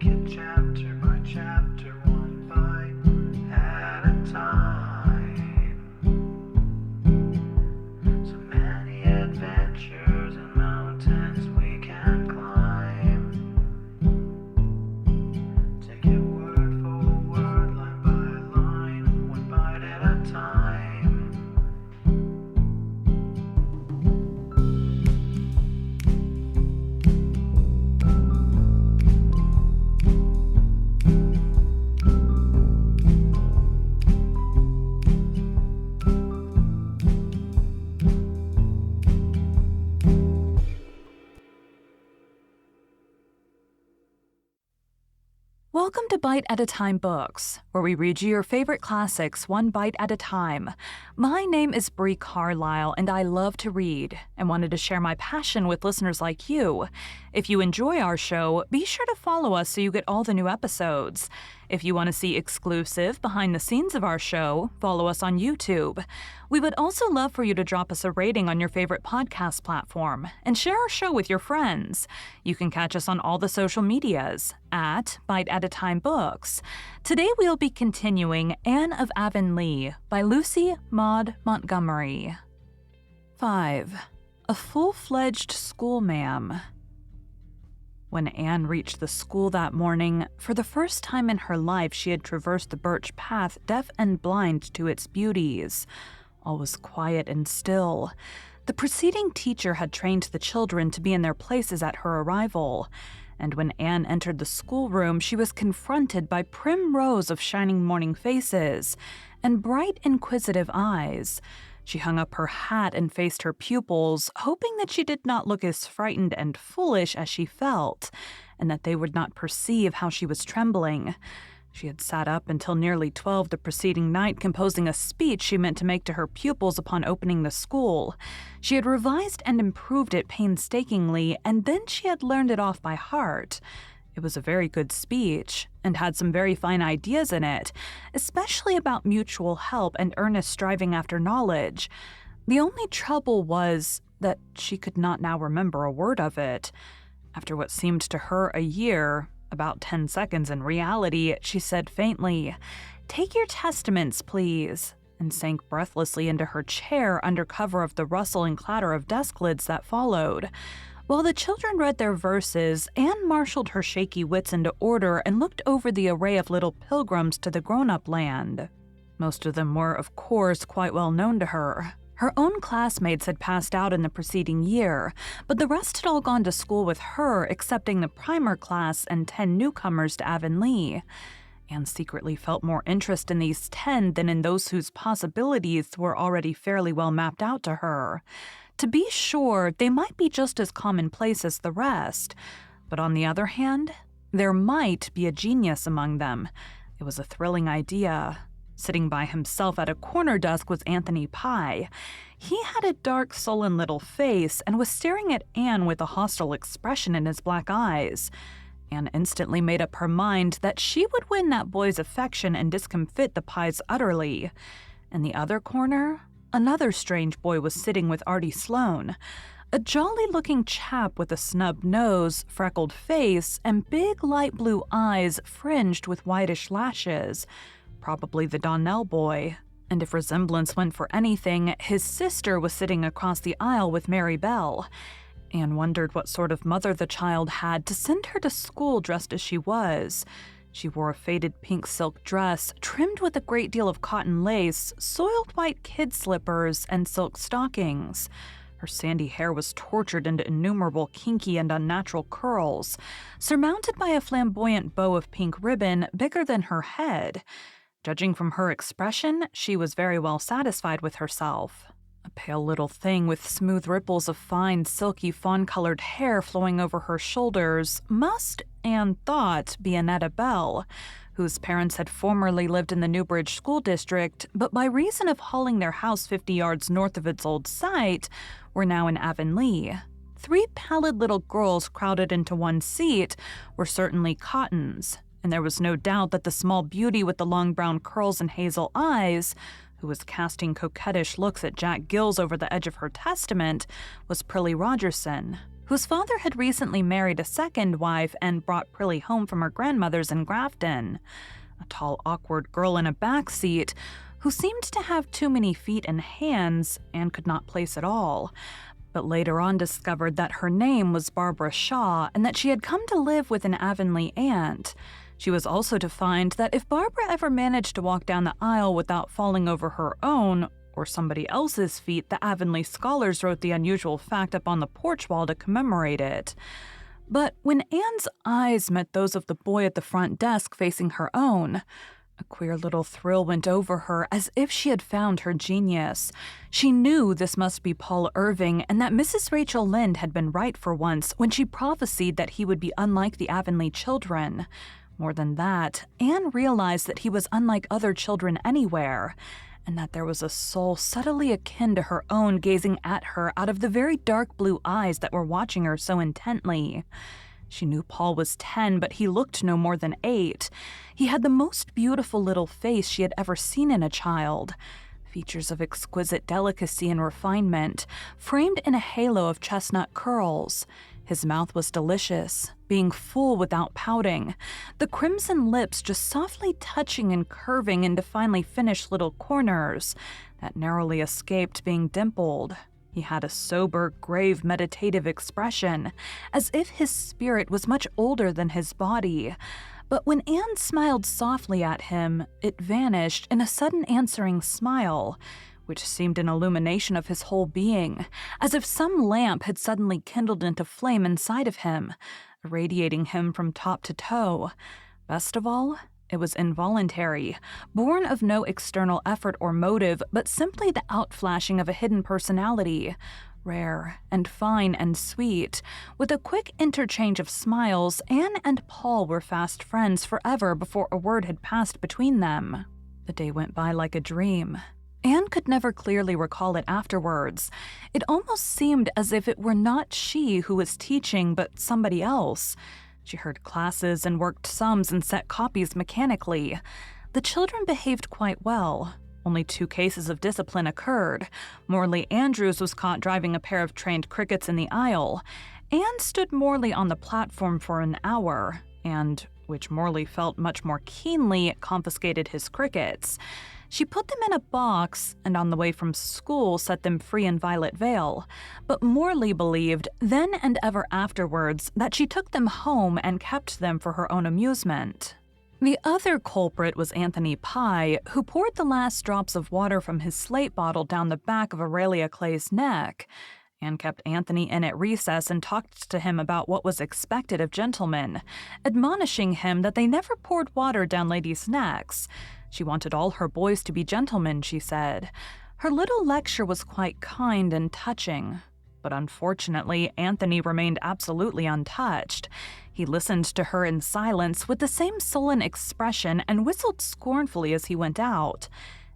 it chapter by chapter, one bite at a time. So many adventures and mountains we can climb. Take it word for word, line by line, one bite at a time. Welcome to Bite at a Time Books, where we read you your favorite classics one bite at a time. My name is Bree Carlile, and I love to read and wanted to share my passion with listeners like you. If you enjoy our show, be sure to follow us so you get all the new episodes. If you want to see exclusive behind the scenes of our show, follow us on YouTube. We would also love for you to drop us a rating on your favorite podcast platform and share our show with your friends. You can catch us on all the social medias at Bite at a Time Books. Today we'll be continuing Anne of Avonlea by Lucy Maud Montgomery. 5. A Full-Fledged Schoolma'am. When Anne reached the school that morning, for the first time in her life she had traversed the birch path deaf and blind to its beauties. All was quiet and still. The preceding teacher had trained the children to be in their places at her arrival, and when Anne entered the schoolroom, she was confronted by prim rows of shining morning faces and bright, inquisitive eyes. She hung up her hat and faced her pupils, hoping that she did not look as frightened and foolish as she felt, and that they would not perceive how she was trembling. She had sat up until nearly 12 the preceding night composing a speech she meant to make to her pupils upon opening the school. She had revised and improved it painstakingly, and then she had learned it off by heart. It was a very good speech, and had some very fine ideas in it, especially about mutual help and earnest striving after knowledge. The only trouble was that she could not now remember a word of it. After what seemed to her a year, about 10 seconds in reality, she said faintly, "Take your testaments, please," and sank breathlessly into her chair under cover of the rustle and clatter of desk lids that followed. While the children read their verses, Anne marshaled her shaky wits into order and looked over the array of little pilgrims to the grown-up land. Most of them were, of course, quite well known to her. Her own classmates had passed out in the preceding year, but the rest had all gone to school with her, excepting the primer class and 10 newcomers to Avonlea. Anne secretly felt more interest in these 10 than in those whose possibilities were already fairly well mapped out to her. To be sure, they might be just as commonplace as the rest, but on the other hand, there might be a genius among them. It was a thrilling idea. Sitting by himself at a corner desk was Anthony Pye. He had a dark, sullen little face and was staring at Anne with a hostile expression in his black eyes. Anne instantly made up her mind that she would win that boy's affection and discomfit the Pyes utterly. In the other corner, another strange boy was sitting with Artie Sloane, a jolly-looking chap with a snub nose, freckled face, and big light blue eyes fringed with whitish lashes. Probably the Donnell boy. And if resemblance went for anything, his sister was sitting across the aisle with Mary Bell. Anne wondered what sort of mother the child had to send her to school dressed as she was. She wore a faded pink silk dress, trimmed with a great deal of cotton lace, soiled white kid slippers, and silk stockings. Her sandy hair was tortured into innumerable kinky and unnatural curls, surmounted by a flamboyant bow of pink ribbon bigger than her head. Judging from her expression, she was very well satisfied with herself. A pale little thing with smooth ripples of fine, silky, fawn-colored hair flowing over her shoulders must, Anne thought, be Annetta Bell, whose parents had formerly lived in the Newbridge School District, but by reason of hauling their house 50 yards north of its old site, were now in Avonlea. 3 pallid little girls crowded into one seat were certainly Cottons, and there was no doubt that the small beauty with the long brown curls and hazel eyes, who was casting coquettish looks at Jack Gills over the edge of her testament, was Prillie Rogerson. whose father had recently married a second wife and brought Prilly home from her grandmother's in Grafton. A tall, awkward girl in a back seat who seemed to have too many feet and hands and could not place at all, but later on discovered that her name was Barbara Shaw and that she had come to live with an Avonlea aunt. She was also to find that if Barbara ever managed to walk down the aisle without falling over her own or somebody else's feet, the Avonlea scholars wrote the unusual fact up on the porch wall to commemorate it. But when Anne's eyes met those of the boy at the front desk facing her own, a queer little thrill went over her, as if she had found her genius. She knew this must be Paul Irving, and that Mrs. Rachel Lynde had been right for once when she prophesied that he would be unlike the Avonlea children. More than that, Anne realized that he was unlike other children anywhere, and that there was a soul subtly akin to her own gazing at her out of the very dark blue eyes that were watching her so intently. She knew Paul was 10, but he looked no more than 8. He had the most beautiful little face she had ever seen in a child, features of exquisite delicacy and refinement, framed in a halo of chestnut curls. His mouth was delicious, being full without pouting, the crimson lips just softly touching and curving into finely finished little corners that narrowly escaped being dimpled. He had a sober, grave, meditative expression, as if his spirit was much older than his body. But when Anne smiled softly at him, it vanished in a sudden answering smile, which seemed an illumination of his whole being, as if some lamp had suddenly kindled into flame inside of him, irradiating him from top to toe. Best of all, it was involuntary, born of no external effort or motive, but simply the outflashing of a hidden personality, rare and fine and sweet. With a quick interchange of smiles, Anne and Paul were fast friends forever before a word had passed between them. The day went by like a dream. Anne could never clearly recall it afterwards. It almost seemed as if it were not she who was teaching, but somebody else. She heard classes and worked sums and set copies mechanically. The children behaved quite well. Only 2 cases of discipline occurred. Morley Andrews was caught driving a pair of trained crickets in the aisle. Anne stood Morley on the platform for an hour, and, which Morley felt much more keenly, confiscated his crickets. She put them in a box and on the way from school set them free in Violet Vale, but Morley believed, then and ever afterwards, that she took them home and kept them for her own amusement. The other culprit was Anthony Pye, who poured the last drops of water from his slate bottle down the back of Aurelia Clay's neck. Anne kept Anthony in at recess and talked to him about what was expected of gentlemen, admonishing him that they never poured water down ladies' necks. She wanted all her boys to be gentlemen, she said. Her little lecture was quite kind and touching. But unfortunately, Anthony remained absolutely untouched. He listened to her in silence with the same sullen expression and whistled scornfully as he went out.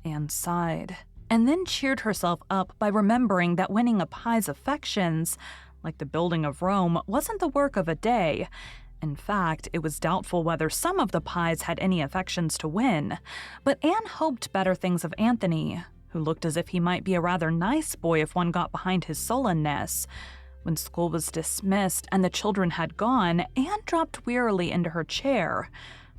Anne sighed, and then cheered herself up by remembering that winning a Pye's affections, like the building of Rome, wasn't the work of a day. In fact, it was doubtful whether some of the Pyes had any affections to win. But Anne hoped better things of Anthony, who looked as if he might be a rather nice boy if one got behind his sullenness. When school was dismissed and the children had gone, Anne dropped wearily into her chair.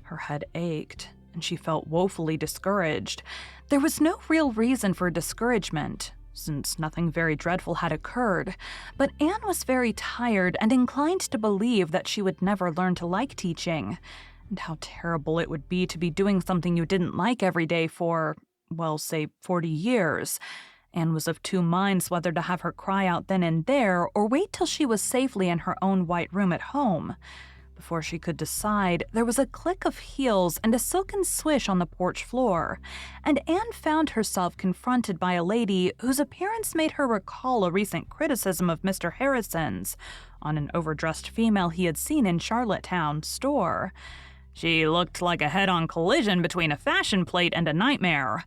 Her head ached, and she felt woefully discouraged. There was no real reason for discouragement, since nothing very dreadful had occurred, but Anne was very tired and inclined to believe that she would never learn to like teaching. And how terrible it would be to be doing something you didn't like every day for, well, say 40 years. Anne was of 2 minds whether to have her cry out then and there or wait till she was safely in her own white room at home. Before she could decide, there was a click of heels and a silken swish on the porch floor, and Anne found herself confronted by a lady whose appearance made her recall a recent criticism of Mr. Harrison's on an overdressed female he had seen in Charlottetown store. She looked like a head-on collision between a fashion plate and a nightmare.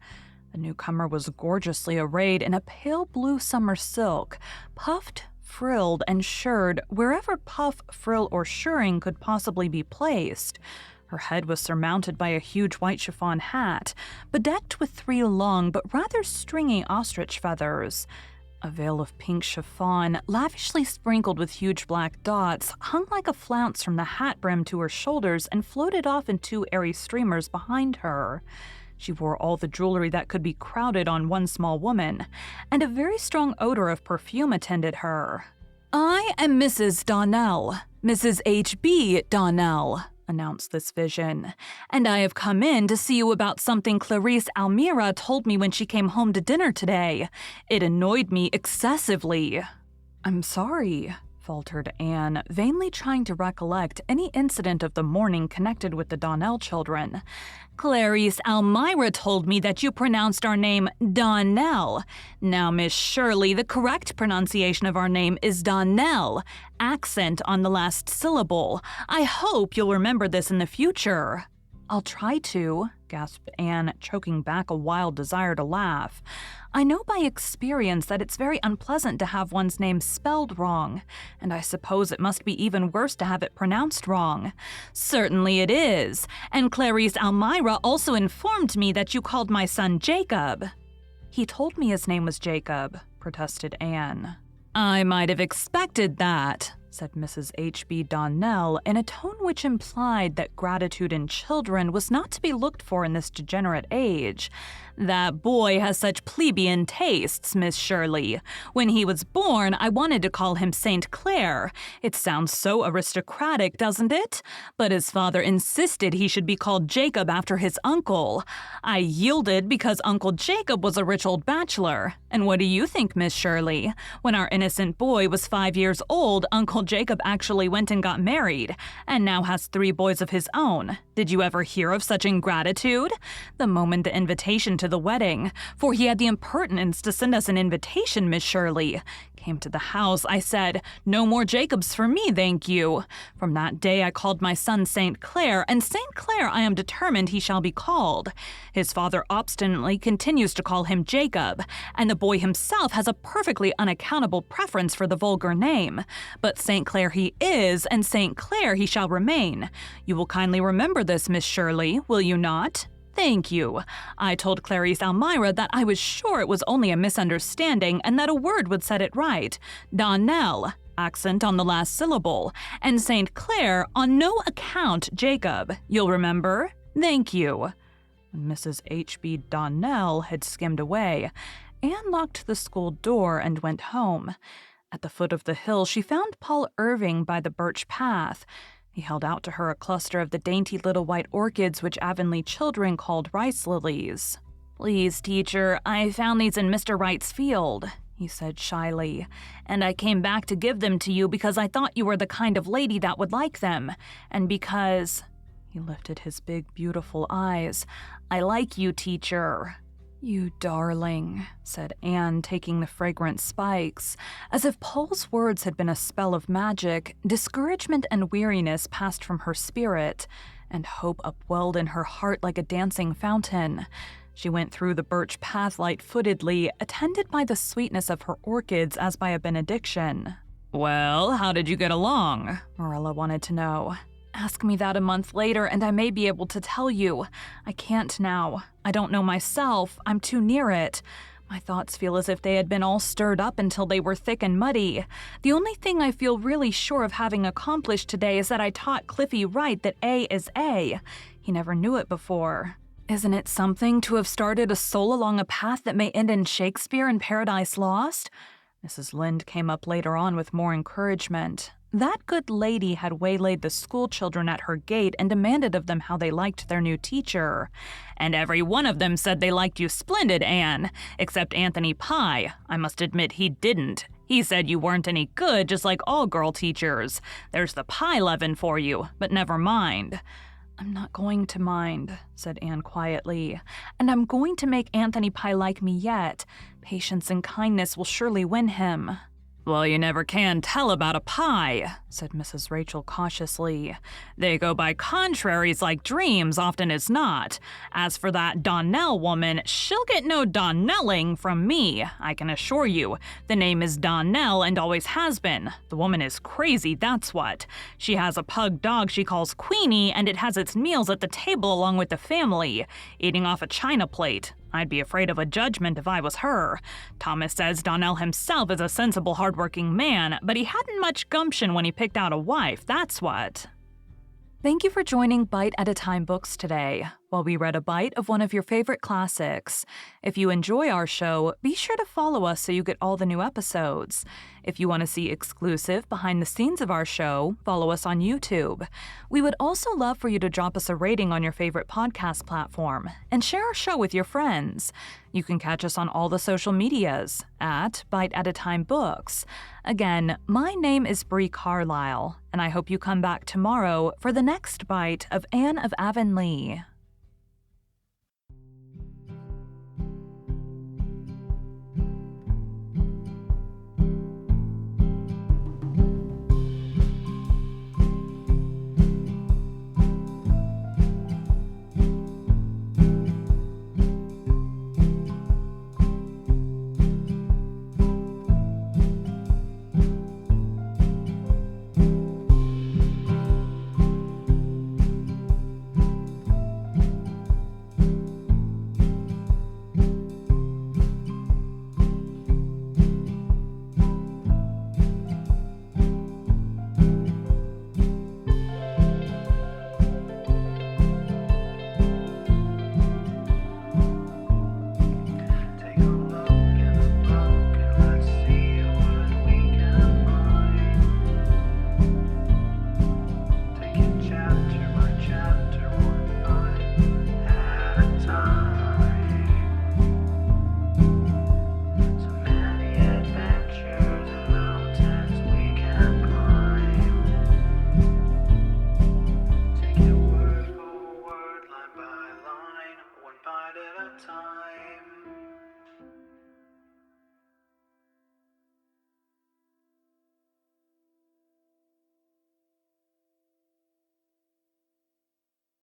The newcomer was gorgeously arrayed in a pale blue summer silk, puffed, frilled, and shirred wherever puff, frill, or shirring could possibly be placed. Her head was surmounted by a huge white chiffon hat, bedecked with 3 long but rather stringy ostrich feathers. A veil of pink chiffon, lavishly sprinkled with huge black dots, hung like a flounce from the hat brim to her shoulders and floated off in 2 airy streamers behind her. She wore all the jewelry that could be crowded on one small woman, and a very strong odor of perfume attended her. "I am Mrs. Donnell, Mrs. H.B. Donnell," announced this vision, "and I have come in to see you about something Clarice Almira told me when she came home to dinner today. It annoyed me excessively." "I'm sorry," faltered Anne, vainly trying to recollect any incident of the morning connected with the Donnell children. "Clarice Almira told me that you pronounced our name Donnell. Now, Miss Shirley, the correct pronunciation of our name is Donnell, accent on the last syllable. I hope you'll remember this in the future." "I'll try to," gasped Anne, choking back a wild desire to laugh. "I know by experience that it's very unpleasant to have one's name spelled wrong, and I suppose it must be even worse to have it pronounced wrong." "Certainly it is, and Clarice Almira also informed me that you called my son Jacob." "He told me his name was Jacob," protested Anne. "I might have expected that," said Mrs. H.B. Donnell in a tone which implied that gratitude in children was not to be looked for in this degenerate age. "That boy has such plebeian tastes, Miss Shirley. When he was born, I wanted to call him St. Clair. It sounds so aristocratic, doesn't it? But his father insisted he should be called Jacob after his uncle. I yielded because Uncle Jacob was a rich old bachelor. And what do you think, Miss Shirley? When our innocent boy was 5 years old, Uncle Jacob actually went and got married, and now has 3 boys of his own. Did you ever hear of such ingratitude? The moment the invitation to the wedding, for he had the impertinence to send us an invitation, Miss Shirley, came to the house, I said, 'No more Jacobs for me, thank you.' From that day I called my son St. Clair, and St. Clair I am determined he shall be called. His father obstinately continues to call him Jacob, and the boy himself has a perfectly unaccountable preference for the vulgar name. But St. Clair he is, and St. Clair he shall remain. You will kindly remember this, Miss Shirley, will you not?" "Thank you. I told Clarice Almira that I was sure it was only a misunderstanding and that a word would set it right. Donnell, accent on the last syllable, and St. Clair, on no account Jacob. You'll remember? Thank you." When Mrs. H.B. Donnell had skimmed away, Anne locked the school door and went home. At the foot of the hill, she found Paul Irving by the birch path. He held out to her a cluster of the dainty little white orchids which Avonlea children called rice lilies. "Please, teacher, I found these in Mr. Wright's field," he said shyly, "and I came back to give them to you because I thought you were the kind of lady that would like them, and because—" he lifted his big, beautiful eyes, "I like you, teacher." "You darling," said Anne, taking the fragrant spikes. As if Paul's words had been a spell of magic, discouragement and weariness passed from her spirit, and hope upwelled in her heart like a dancing fountain. She went through the birch path light-footedly, attended by the sweetness of her orchids as by a benediction. "Well, how did you get along?" Marilla wanted to know. "Ask me that a month later and I may be able to tell you. I can't now. I don't know myself. I'm too near it. My thoughts feel as if they had been all stirred up until they were thick and muddy. The only thing I feel really sure of having accomplished today is that I taught Cliffy Wright that A is A. He never knew it before. Isn't it something to have started a soul along a path that may end in Shakespeare and Paradise Lost?" Mrs. Lynde came up later on with more encouragement. That good lady had waylaid the school children at her gate and demanded of them how they liked their new teacher. "And every one of them said they liked you splendid, Anne, except Anthony Pye. I must admit he didn't. He said you weren't any good, just like all girl teachers. There's the pie leaven for you, but never mind." "I'm not going to mind," said Anne quietly. "And I'm going to make Anthony Pye like me yet. Patience and kindness will surely win him." "Well, you never can tell about a pie," said Mrs. Rachel cautiously. "They go by contraries like dreams, often as not. As for that Donnell woman, she'll get no Donnelling from me, I can assure you. The name is Donnell and always has been. The woman is crazy, that's what. She has a pug dog she calls Queenie, and it has its meals at the table along with the family, eating off a china plate. I'd be afraid of a judgment if I was her. Thomas says Donnell himself is a sensible, hardworking man, but he hadn't much gumption when he picked out a wife, that's what. Thank you for joining Bite at a Time Books today, while we read a bite of one of your favorite classics. If you enjoy our show, be sure to follow us so you get all the new episodes. If you want to see exclusive behind the scenes of our show, follow us on YouTube. We would also love for you to drop us a rating on your favorite podcast platform and share our show with your friends. You can catch us on all the social medias at Bite at a Time Books. Again, my name is Bree Carlile, and I hope you come back tomorrow for the next bite of Anne of Avonlea.